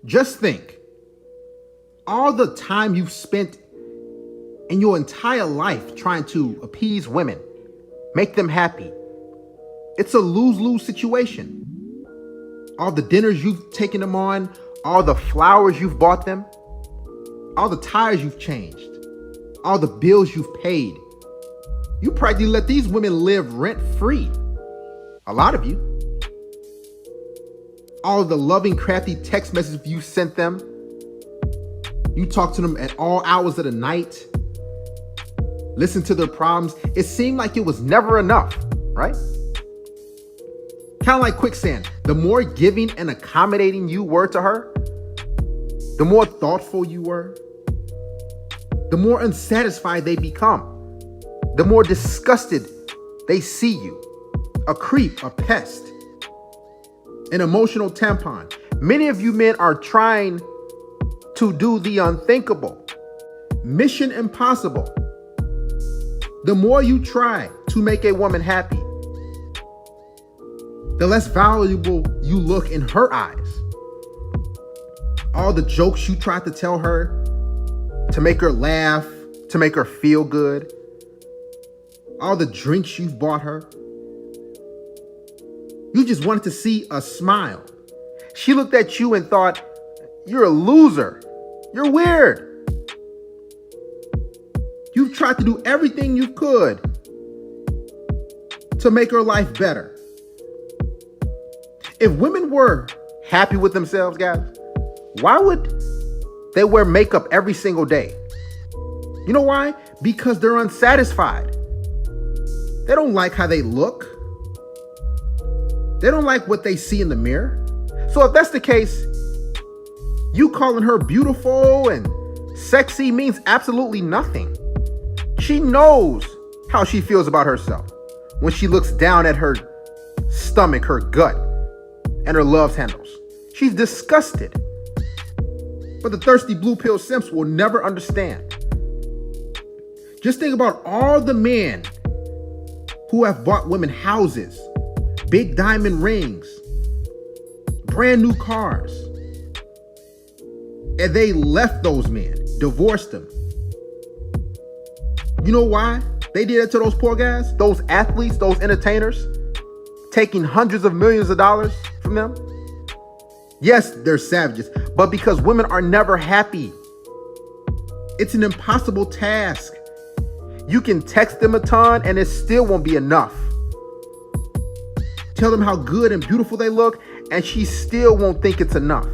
Just think, all the time you've spent in your entire life trying to appease women, make them happy. It's a lose-lose situation. All the dinners you've taken them on, all the flowers you've bought them, all the tires you've changed, all the bills you've paid. You practically let these women live rent-free. A lot of you. All the loving, crafty text messages you sent them. You talk to them at all hours of the night. Listen to their problems. It seemed like it was never enough, right? Kind of like quicksand. The more giving and accommodating you were to her, the more thoughtful you were, the more unsatisfied they become, the more disgusted they see you. A creep, a pest, an emotional tampon. Many of you men are trying to do the unthinkable. Mission impossible. The more you try to make a woman happy, the less valuable you look in her eyes. All the jokes you tried to tell her to make her laugh, to make her feel good. All the drinks you've bought her. You just wanted to see a smile. She looked at you and thought, you're a loser. You're weird. You've tried to do everything you could to make her life better. If women were happy with themselves, guys, why would they wear makeup every single day? You know why? Because they're unsatisfied. They don't like how they look. They don't like what they see in the mirror. So if that's the case, you calling her beautiful and sexy means absolutely nothing. She knows how she feels about herself when she looks down at her stomach, her gut, and her love handles. She's disgusted. But the thirsty blue pill simps will never understand. Just think about all the men who have bought women houses, big diamond rings, brand new cars, and they left those men, divorced them. You know why they did it to those poor guys, those athletes, those entertainers, taking hundreds of millions of dollars from them? Yes, they're savages, but because women are never happy. It's an impossible task. You can text them a ton and it still won't be enough. Tell them how good and beautiful they look and she still won't think it's enough.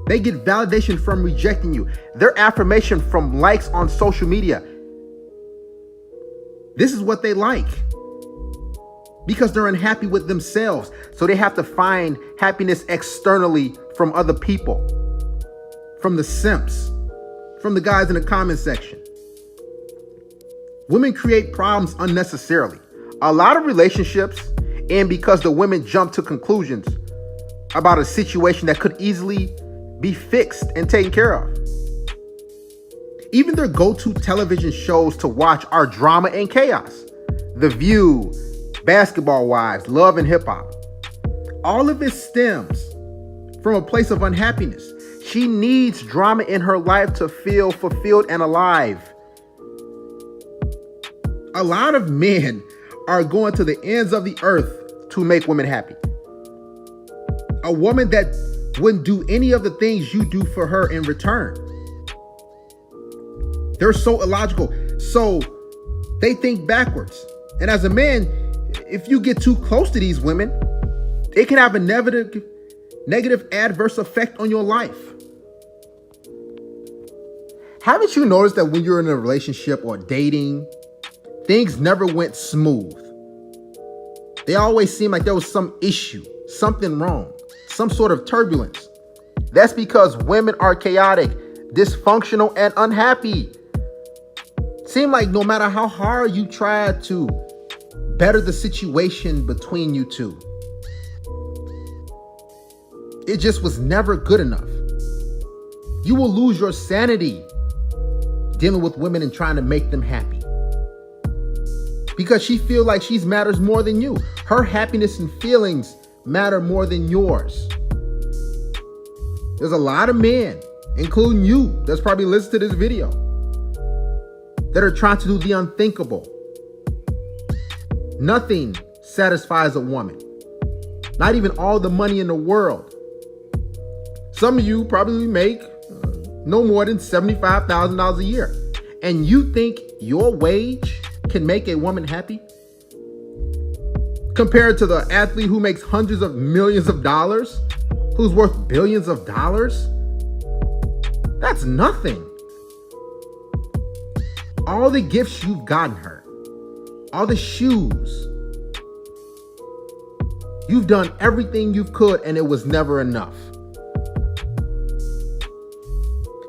They get validation from rejecting you. Their affirmation from likes on social media. This is what they like. Because they're unhappy with themselves. So they have to find happiness externally from other people. From the simps. From the guys in the comment section. Women create problems unnecessarily. A lot of relationships end because the women jump to conclusions about a situation that could easily be fixed and taken care of. Even their go-to television shows to watch are drama and chaos. The View, Basketball Wives, Love and Hip Hop. All of it stems from a place of unhappiness. She needs drama in her life to feel fulfilled and alive. A lot of men are going to the ends of the earth to make women happy. A woman that wouldn't do any of the things you do for her in return. They're so illogical. So they think backwards. And as a man, if you get too close to these women, it can have a negative adverse effect on your life. Haven't you noticed that when you're in a relationship or dating, things never went smooth? They always seem like there was some issue, something wrong, some sort of turbulence. That's because women are chaotic, dysfunctional, and unhappy. Seem like no matter how hard you try to better the situation between you two, it just was never good enough. You will lose your sanity dealing with women and trying to make them happy. Because she feels like she matters more than you. Her happiness and feelings matter more than yours. There's a lot of men, including you, that's probably listening to this video, that are trying to do the unthinkable. Nothing satisfies a woman. Not even all the money in the world. Some of you probably make no more than $75,000 a year. And you think your wage can make a woman happy? Compared to the athlete who makes hundreds of millions of dollars, who's worth billions of dollars? That's nothing. All the gifts you've gotten her, all the shoes, you've done everything you could and it was never enough.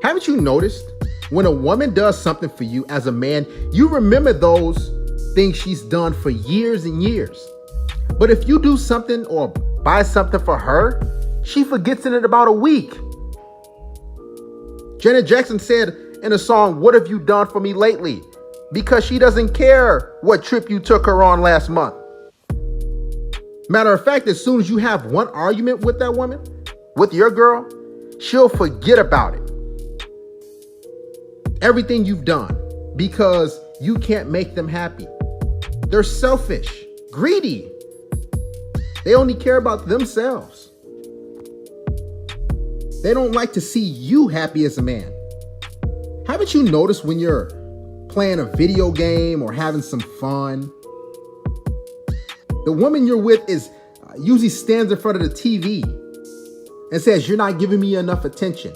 Haven't you noticed when a woman does something for you as a man, you remember those things she's done for years and years. But if you do something or buy something for her, she forgets it in about a week. Janet Jackson said in a song, "What have you done for me lately?" Because she doesn't care what trip you took her on last month. Matter of fact, as soon as you have one argument with that woman, with your girl, she'll forget about it. Everything you've done, because you can't make them happy. They're selfish, greedy. They only care about themselves. They don't like to see you happy as a man. Haven't you noticed when you're playing a video game or having some fun, the woman you're with is usually stands in front of the TV and says, "You're not giving me enough attention.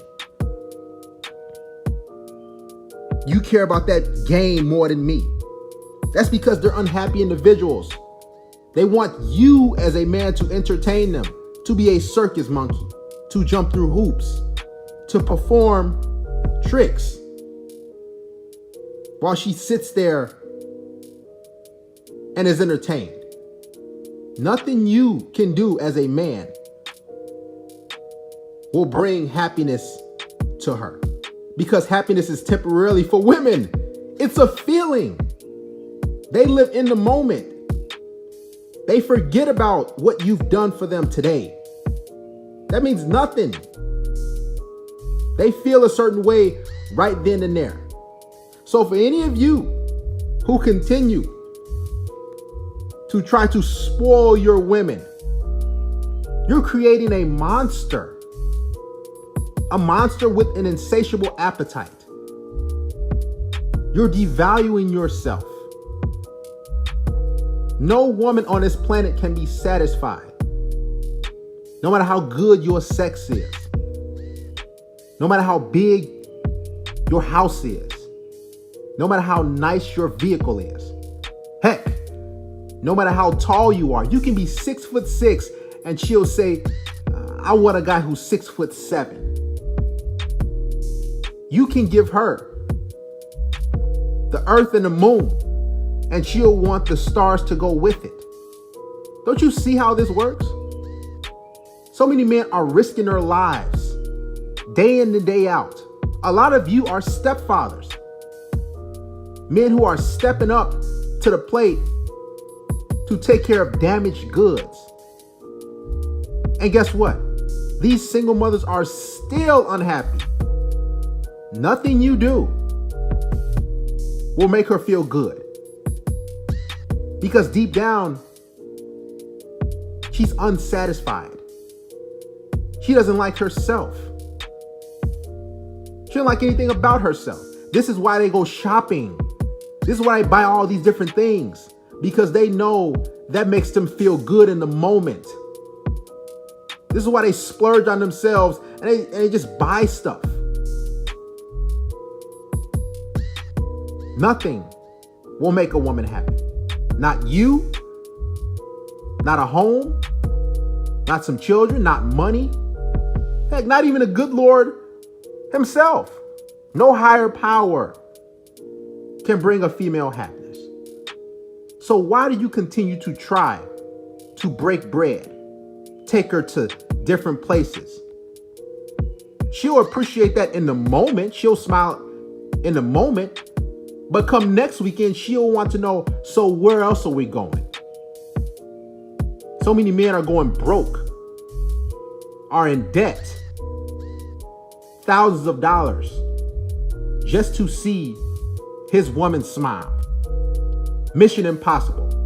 You care about that game more than me." That's because they're unhappy individuals. They want you as a man to entertain them, to be a circus monkey, to jump through hoops, to perform tricks while she sits there and is entertained. Nothing you can do as a man will bring happiness to her, because happiness is temporarily for women. It's a feeling. They live in the moment. They forget about what you've done for them today. That means nothing. They feel a certain way right then and there. So for any of you who continue to try to spoil your women, you're creating a monster with an insatiable appetite. You're devaluing yourself. No woman on this planet can be satisfied, no matter how good your sex is, no matter how big your house is, no matter how nice your vehicle is. Heck, no matter how tall you are, you can be 6'6" and she'll say, "I want a guy who's 6'7". You can give her the earth and the moon, and she'll want the stars to go with it. Don't you see how this works? So many men are risking their lives day in and day out. A lot of you are stepfathers. Men who are stepping up to the plate to take care of damaged goods. And guess what? These single mothers are still unhappy. Nothing you do will make her feel good. Because deep down, she's unsatisfied. She doesn't like herself. She doesn't like anything about herself. This is why they go shopping. This is why they buy all these different things. Because they know that makes them feel good in the moment. This is why they splurge on themselves and they just buy stuff. Nothing will make a woman happy. Not you, not a home, not some children, not money. Heck, not even a good Lord himself. No higher power can bring a female happiness. So why do you continue to try to break bread, take her to different places? She'll appreciate that in the moment. She'll smile in the moment. But come next weekend, she'll want to know, so where else are we going? So many men are going broke, are in debt, thousands of dollars just to see his woman smile. Mission impossible.